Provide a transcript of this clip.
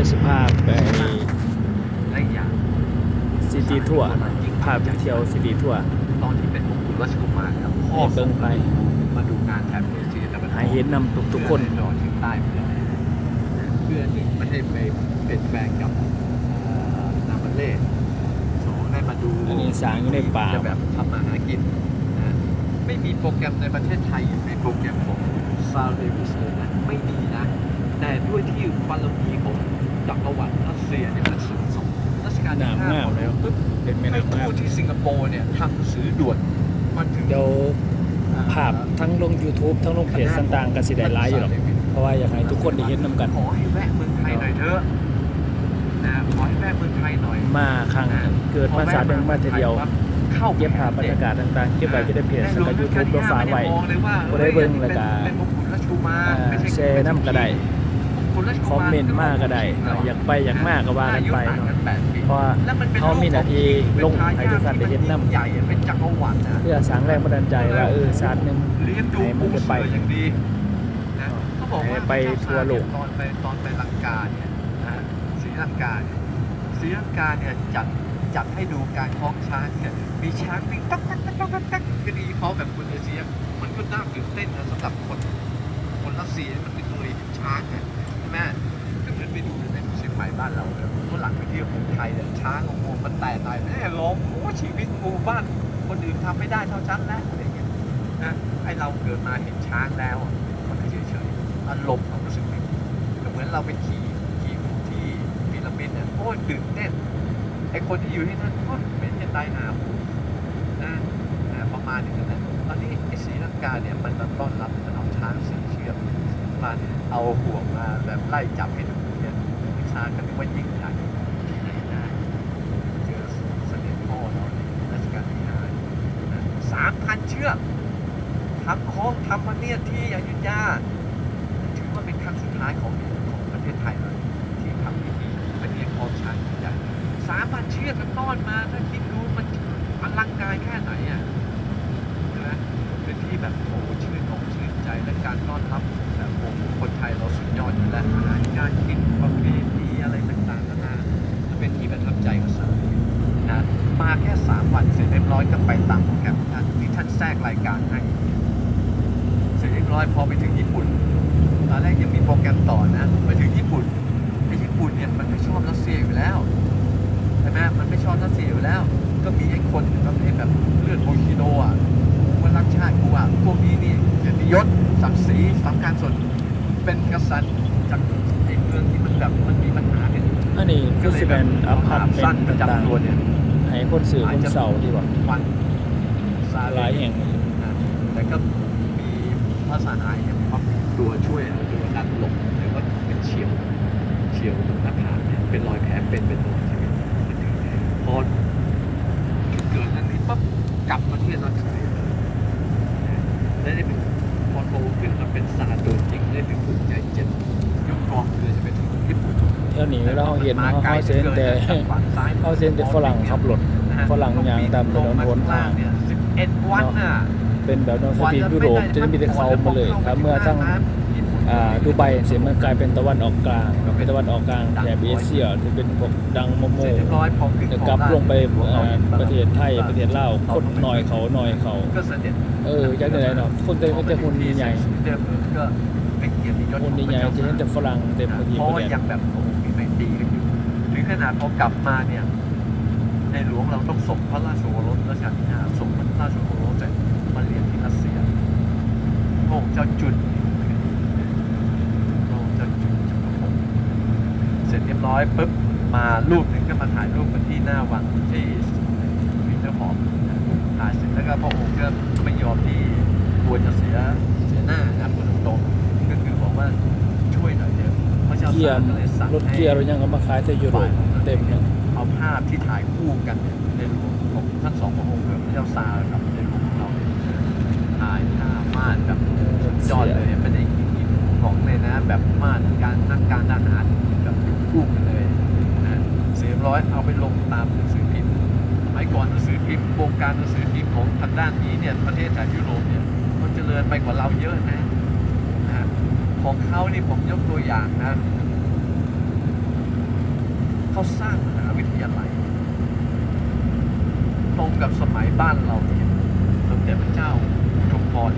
ยวสิพาไป และอีกอย่าง ซิตี้ทัวร์พาไปเที่ยวซิตี้ทัวร์ ตอนที่เป็นมงกุฎราชกุมารครับพ่อ ให้เบิ่งไป มาดูงานแถบเอเชียตะวันออก ให้เห็นนำทุกๆคน เพื่อให้รอถึงใต้เพื่อหนึ่งไม่ให้ไปเปลี่ยนแปลงกับนามันเล่สองได้มาดู อันนี้สร้างอยู่ในป่า จะแบบทำมาหากินนะไม่มีโปรแกรมในประเทศไทยในโปรแกรมของซาเรวิสเลยนะไม่ดีนะ แต่ด้วยที่บารมีของจักรวรรดิรัสเซียเนี่ยมันสูงส่งรัชกาลที่ น้ำ ห้าง ามแล้ว ปุ๊บ เป็นแม่ ไป น้ำงาม ทูตที่สิงคโปร์เนี่ยทำหนังสือด่วนมาถึง เดี๋ยวภาพทั้งลง YouTube ทั้งลงเพจต่างๆก็สิได้หลายอยู่หรอกเพราะว่าอยากให้ทุกคนได้เห็นนำกัน ขอให้แวะเมืองไทยหน่อยเถอะนะขอให้แวะเมืองไทยหน่อย มาครั้งเกิดมาสาดหนึ่งมาทีเดียว เข้า เก็บภาพบรรยากาศต่างๆเก็บไว้จะได้เพจแล้วก็ YouTube เราฝากไว้บ่ได้เบิ่งแล้วก็แชร์นำก็ได้คอมเมนต์มาก็ได้อยากไปอยากมาก็ว่ากันไปเนาะเพราะว่าเขามีหน้าที่ลงให้ทุกท่านได้เห็นนำ ใหญ่เป็นจักรวรรดินะ เพื่อสร้างแรงบันดาลใจว่าศาสตร์หนึ่ง เลี้ยงดู ให้มัน ปู จะ เสื ไป ออย่างดีนะเขาบอกว่า ไปทั่วโลก ตอนไปลังกาเนี่ยนะศรีลังกาเนี่ยศรีลังกาเนี่ยจัดให้ดูการคล้องช้างเนี่ยมีช้างวิ่งตักตักตักตักตักตักก็ดีเขาแบบคนเอเชียมันก็น่าตื่นเต้นนะสำหรับคนรัสเซียมันเป็นตัวเห็นช้างเนี่ยใช่ไหมก็เหมือนไปดูในเชียงใหม่บ้านเราเนี่ยฝรั่งไปเที่ยวเมืองไทยเนี่ยช้างของงูมันแต่ตายแม่ร้องโอ้ชีวิตงูบ้านคนอื่นทำไม่ได้เท่าฉันแล้วอะไรเงี้ยนะไอเราเกิดมาเห็นช้างแล้วมันก็เฉยๆอารมณ์ความรู้สึกไม่ดีก็เหมือนเราไปขี่ที่พีระมิดเนี่ยโอ้ยตื่นเต้นไอคนที่อยู่ที่นั่นก็เป็นจะตายหานะประมาณอย่างนั้นนะตอนนี้ไอศรีลังกาเนี่ยมันต้อนรับมันเอาช้างสีเชือกมาเอาห่วงมาแบบไล่จับให้ดูเนี่ยช้างก็นึกว่ายิ่งใหญ่ที่ไหนได้เจอเสด็จพ่อเรารัชกาลที่5 3,000 เชือกทำโค้งทำพระเนียดที่อยุธยาถือว่าเป็นครั้งสุดท้ายของประเทศไทยเลยที่ทำพิธีพระเนียดคล้องช้างใหญ่ 3,000 เชือกกันต้อนมาถ้าคิดดูมันอลังการแค่ไหนอ่ะใช่ไหมเป็นที่แบบโอ้ชื่นอกชื่นใจและการต้อนรับแบบโอ้คนไทยเราสุดยอดอยู่แล้วอาหารการกินประเพณีอะไรต่างๆนานาจะเป็นที่ประทับใจของสาวนะมาแค่ 3 วันเสร็จเรียบร้อยก็ไปตามโปรแกรมท่านที่ท่านแทรกรายการให้เสร็จเรียบร้อยพอไปถึงญี่ปุ่นตอนแรกยังมีโปรแกรมต่อนะไปถึงญี่ปุ่นไอ้ญี่ปุ่นเนี่ยมันไม่ชอบรัสเซียอยู่แล้วใช่ไหมมันไม่ชอบรัสเซียอยู่แล้วก็มีไอ้คนประเภทแบบเลือดโอชิโดอ่ะว่ารักชาติกูอ่ะพวกนี้นี่เกียรติยศศักดิ์ศรีสำคัญสุดเป็นกษัตริย์จากไอ้เมืองที่มันแบบมันมีปัญหากัน อันนี้คือสิเป็นอพาร์ตเม สั้ น น ต์ ประ ต่าง จำตัวเนี่ย ๆให้คนสื่อคนเสาที่ว่า วันซา หลายแห่ง แต่ก็มีภาษาไทยเนี่ยปรับตัวช่วยตัวดันหลบหรือว่าเป็นเฉียวตรงหน้าผากเนี่ยเป็นรอยแผลเป็นตลอดชีวิตพอเกิดนั้นนี้ปั๊บกลับประเทศเราเฉยได้เป็นพอโตขึ้นมาเป็นศาสตร์ตัวจริงได้ถึงภูมิใจเจ็บยกกองเรือจะไปถึงญี่ปุ่น เท่านี้เราเห็นเขาเซ็นแต่เขาเซ็นแต่ฝรั่งขับรถฝรั่งยางตามถนนหนทาง 11 วันน่ะ เป็นแบบนอร์ทวีปยุโรปจะมีแต่เขามาเลยครับเมื่อทั้งดูไบเสียมันกลายเป็นตะวันออกกลางเป็นตะวันออกกลางแถบเอเชียที่เป็นพวกดังโมโมจะกลับลงไปประเทศไทยประเทศลาวคนหน่อยเขาก็เสด็จ จากไหนเนาะคนจะไม่ใช่คนใหญ่ เดิมก็เป็นเกียรติยศ คนใหญ่จะเห็นแต่ฝรั่งเต็มประเทศ เพราะ ประ ว่า เทศ ยังแบบโอ้มีไม่ตีกันอยู่หรือขนาดพอกลับมาเนี่ยในหลวงเราต้องส่งพระราชโอรสรัชกาลที่ 5ส่งพระราชโอรสมาเรียนที่รัสเซียพระองค์เจ้าจุนเสร็จเรียบร้อยปุ๊บมารูปหนึ่งก็มาถ่ายรูปกันที่หน้าวังที่วินเทอร์ฮอลล์ถ่ายเสร็จแล้วก็พระองค์ก็ไม่ยอมที่กลัวจะเสียหน้านะพูดตรงๆก็คือบอกว่าช่วยหน่อยเถอะพระเจ้า เกีย ตาก ร์ ก็เลยสั่ง รถ ให้ เกียร์เรายังเอามาขายที่ยุโรปเต็มเลย เอาภาพที่ถ่ายคู่กันในหลวงของท่านสองพระองค์คือพระเจ้าซาร์กับในหลวงของเราถ่ายภาพม่านแบบยอดเลยไม่ได้กินของเลยนะแบบม่านการนักการทหารแบบอยู่คู่กันเลยนะเสียร้อยเอาไปลงตามหนังสือพิมพ์สมัยก่อนหนังสือพิมพ์วงการหนังสือพิมพ์ของทางด้านนี้เนี่ยประเทศแถบยุโรปเนี่ยมันเจริญไปกว่าเราเยอะนะของเขานี่ผมยกตัวอย่างนะ เขาสร้างมหาวิทยาลัยตรงกับสมัยบ้านเราเนี่ยสมเด็จพระเจ้าชุมพร